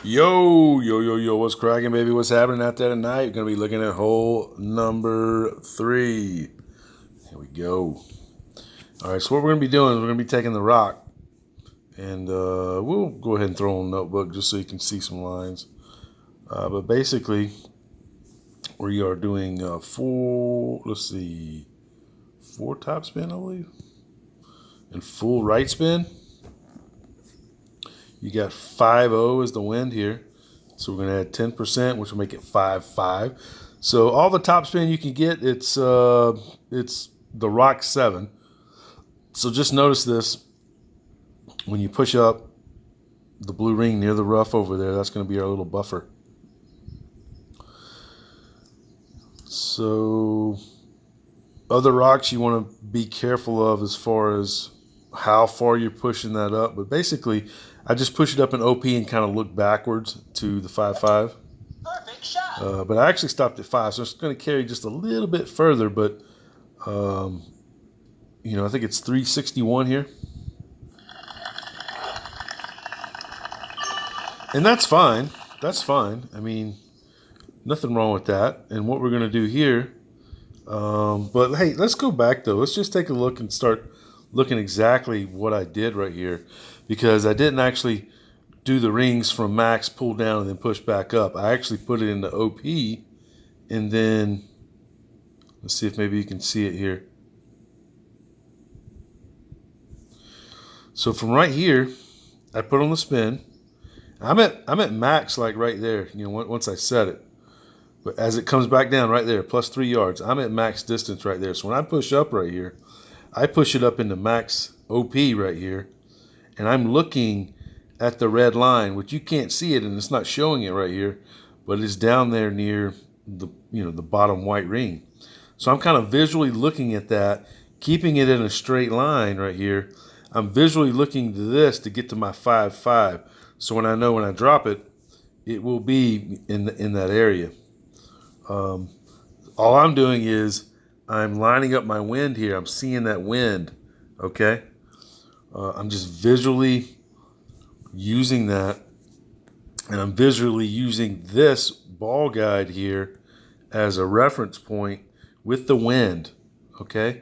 Yo, what's cracking, baby? What's happening out there tonight? You're going to be looking at hole number 3. Here we go. All right, so what we're going to be doing is we're going to be taking the rock, and we'll go ahead and throw on a notebook just so you can see some lines. But basically, we are doing 4 top spin, I believe, and full right spin. You got 5-0 as the wind here. So we're going to add 10%, which will make it 5-5. So all the top spin you can get, it's the rock 7. So just notice this. When you push up the blue ring near the rough over there, that's going to be our little buffer. So other rocks you want to be careful of as far as how far you're pushing that up. But basically, I just push it up in OP and kind of look backwards to the 5-5. Perfect shot. But I actually stopped at 5, so it's going to carry just a little bit further. But, I think it's 361 here. And that's fine. That's fine. I mean, nothing wrong with that. And what we're going to do here, but hey, let's go back though. Let's just take a look and start looking exactly what I did right here, because I didn't actually do the rings from max, pull down, and then push back up. I actually put it into OP, and then let's see if maybe you can see it here. So from right here, I put on the spin. I'm at max, like right there, once I set it. But as it comes back down right there, plus 3 yards, I'm at max distance right there. So when I push up right here, I push it up into max OP right here, and I'm looking at the red line, which you can't see it, and it's not showing it right here, but it's down there near the the bottom white ring. So I'm kind of visually looking at that, keeping it in a straight line right here. I'm visually looking to this to get to my 5-5. So when I know when I drop it, it will be in that area. All I'm doing is I'm lining up my wind here. I'm seeing that wind, okay? I'm just visually using that, and I'm visually using this ball guide here as a reference point with the wind, okay?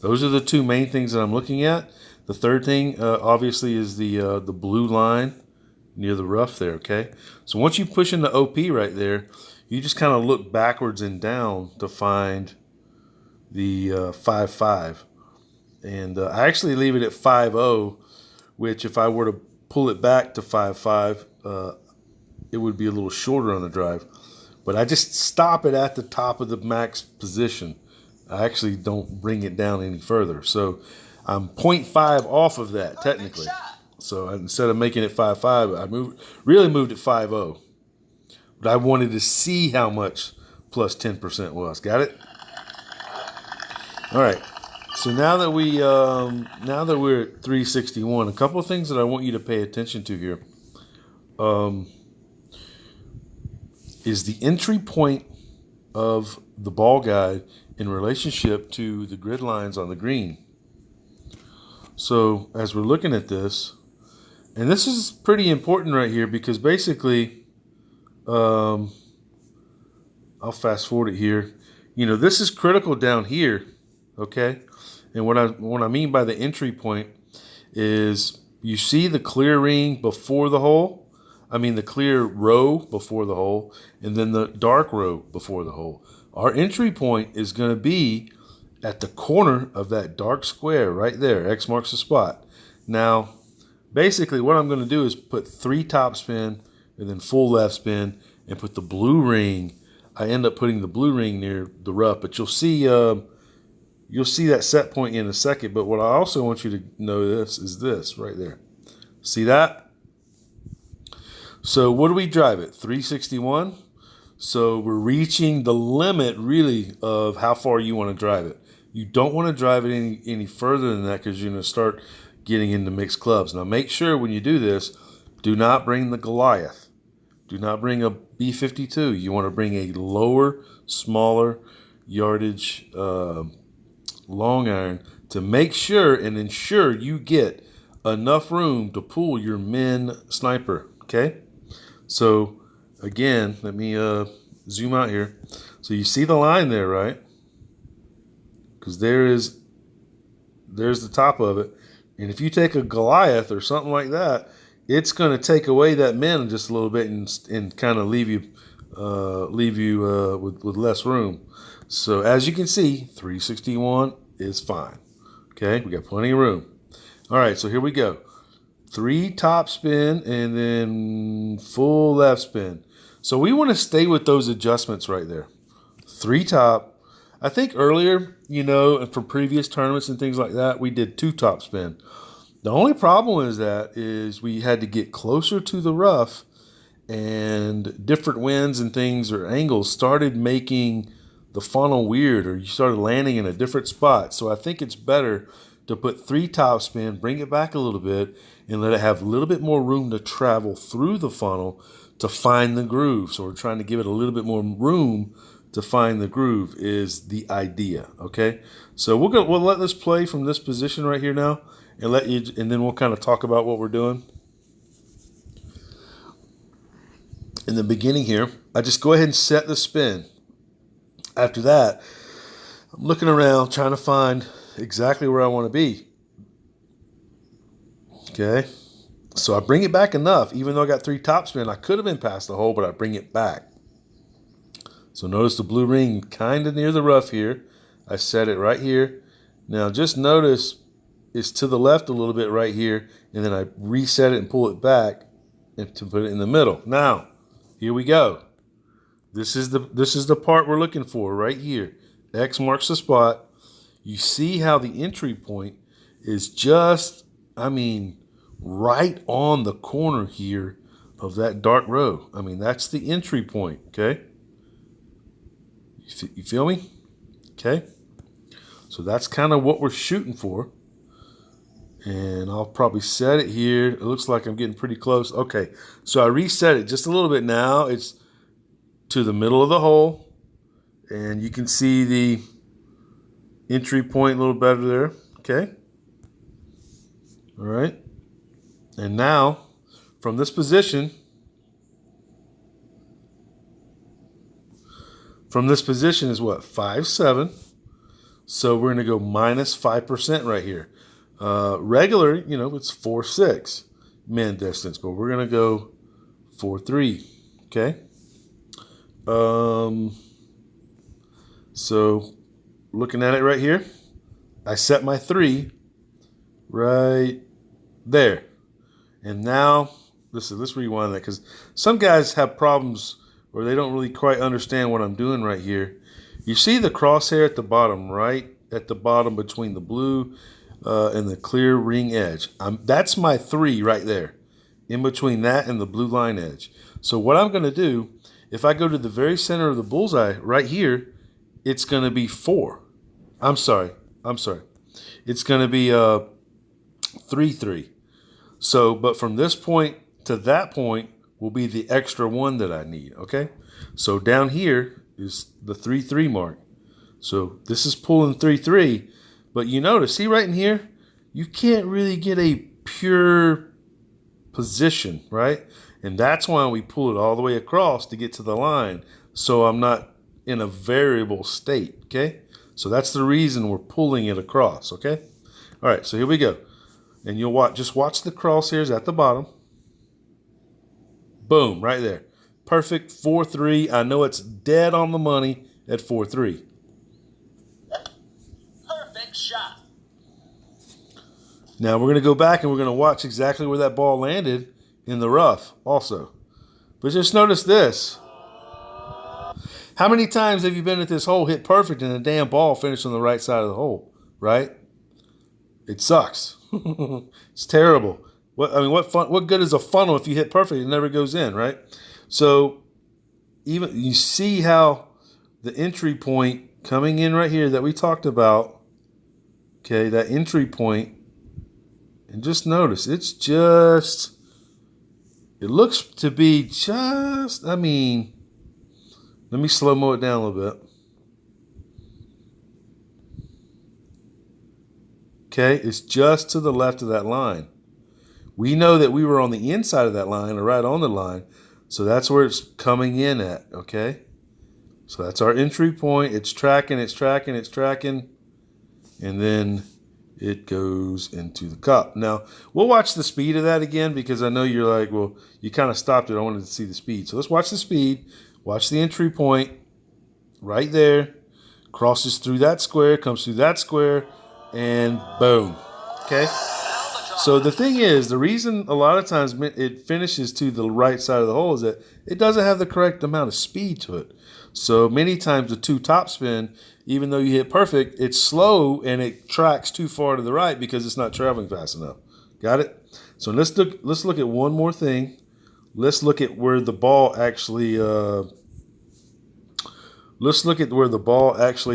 Those are the two main things that I'm looking at. The third thing, obviously, is the blue line near the rough there, okay? So once you push in the OP right there, you just kind of look backwards and down to find the 5-5. And I actually leave it at 5-0, which if I were to pull it back to 5-5, it would be a little shorter on the drive. But I just stop it at the top of the max position. I actually don't bring it down any further. So I'm 0.5 off of that, technically. So instead of making it 5-5, I really moved it 5-0. But I wanted to see how much plus 10% was. Got it? All right. So now that we're at 361, a couple of things that I want you to pay attention to here is the entry point of the ball guide in relationship to the grid lines on the green. So as we're looking at this, and this is pretty important right here, because basically, I'll fast forward it here. This is critical down here, okay? And what I mean by the entry point is you see the clear ring before the hole. I mean the clear row before the hole, and then the dark row before the hole. Our entry point is going to be at the corner of that dark square right there. X marks the spot. Now, basically what I'm going to do is put 3 top spin and then full left spin and put the blue ring. I end up putting the blue ring near the rough, but you'll see that set point in a second. But what I also want you to know is this right there. See that? So what do we drive it? 361. So we're reaching the limit really of how far you want to drive it. You don't want to drive it any further than that, because you're going to start getting into mixed clubs. Now make sure when you do this, do not bring the Goliath. Do not bring a B52. You want to bring a lower, smaller yardage long iron to make sure and ensure you get enough room to pull your min sniper, okay? So again, let me zoom out here. So you see the line there, right? Because there's the top of it. And if you take a Goliath or something like that, it's going to take away that min just a little bit and kind of leave you with less room. So as you can see, 361 is fine. Okay, we got plenty of room. All right, so here we go. 3 top spin and then full left spin. So we want to stay with those adjustments right there. 3 top. I think earlier, from previous tournaments and things like that, we did 2 top spin. The only problem is we had to get closer to the rough, and different winds and things or angles started making the funnel weird, or you started landing in a different spot. So I think it's better to put 3 top spin, bring it back a little bit, and let it have a little bit more room to travel through the funnel to find the groove. So we're trying to give it a little bit more room to find the groove is the idea. Okay, so we'll let this play from this position right here now, and then we'll kind of talk about what we're doing. In the beginning here, I just go ahead and set the spin. After that, I'm looking around trying to find exactly where I want to be. Okay, so I bring it back enough. Even though I got 3 top spin, I could have been past the hole, but I bring it back. So notice the blue ring kind of near the rough here. I set it right here. Now just notice it's to the left a little bit right here, and then I reset it and pull it back and to put it in the middle. Now, here we go. This is the part we're looking for right here. X marks the spot. You see how the entry point is just, right on the corner here of that dark row. That's the entry point, okay? You feel me? Okay. So that's kind of what we're shooting for. And I'll probably set it here. It looks like I'm getting pretty close. Okay. So I reset it just a little bit now. It's to the middle of the hole. And you can see the entry point a little better there. Okay. All right. And now, from this position, is what? 5.7. So we're going to go minus 5% right here. Regular, it's 4.6 min distance, but we're going to go 4.3. Okay. So looking at it right here, I set my 3 right there. And now, let's rewind that, because some guys have problems or they don't really quite understand what I'm doing right here. You see the crosshair at the bottom, right at the bottom between the blue and the clear ring edge. That's my 3 right there, in between that and the blue line edge. So what I'm going to do, if I go to the very center of the bullseye right here, it's going to be 4. I'm sorry. It's going to be 3.3. So, but from this point to that point will be the extra 1 that I need, okay? So down here is the 3.3 mark. So this is pulling 3.3, but you notice, see right in here, you can't really get a pure position, right? And that's why we pull it all the way across to get to the line, so I'm not in a variable state, okay? So that's the reason we're pulling it across, okay? All right, so here we go. And you'll just watch the crosshairs at the bottom. Boom, right there. Perfect, 4.3. I know it's dead on the money at 4.3. Perfect shot. Now we're going to go back and we're going to watch exactly where that ball landed in the rough also. But just notice this. How many times have you been at this hole, hit perfect, and the damn ball finished on the right side of the hole, right? It sucks. It's terrible. What good is a funnel if you hit perfect? It never goes in, right? So even you see how the entry point coming in right here that we talked about, okay, that entry point, and just notice it looks to be just, let me slow-mo it down a little bit. Okay, it's just to the left of that line. We know that we were on the inside of that line or right on the line. So that's where it's coming in at, okay? So that's our entry point. It's tracking, it's tracking, it's tracking. And then it goes into the cup. Now, we'll watch the speed of that again because I know you're like, well, you kind of stopped it. I wanted to see the speed. So let's watch the speed. Watch the entry point right there. Crosses through that square, comes through that square, and boom. Okay? So the thing is, the reason a lot of times it finishes to the right side of the hole is that it doesn't have the correct amount of speed to it. So many times the two top spin, even though you hit perfect, it's slow and it tracks too far to the right because it's not traveling fast enough. Got it? So let's look at one more thing. Let's look at where the ball actually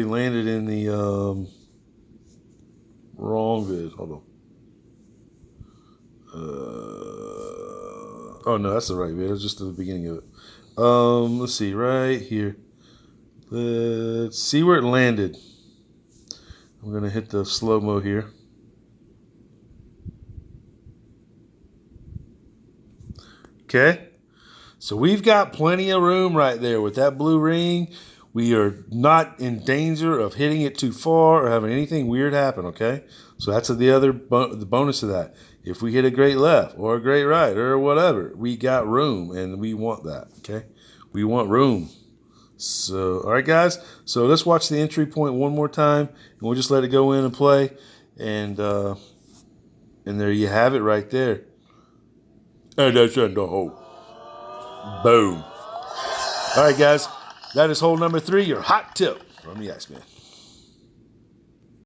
landed in the wrong vid. Hold on. Oh no, that's the right vid. It's just at the beginning of it. Let's see, right here. Let's see where it landed. I'm gonna hit the slow-mo here. Okay. So we've got plenty of room right there with that blue ring. We are not in danger of hitting it too far or having anything weird happen, okay? So that's the bonus of that. If we hit a great left or a great right or whatever, we got room, and we want that, okay? We want room. So, all right, guys. So let's watch the entry point one more time, and we'll just let it go in and play. And there you have it right there. And that's in the hole. Boom. All right, guys. That is hole number 3, your hot tip from the Iceman.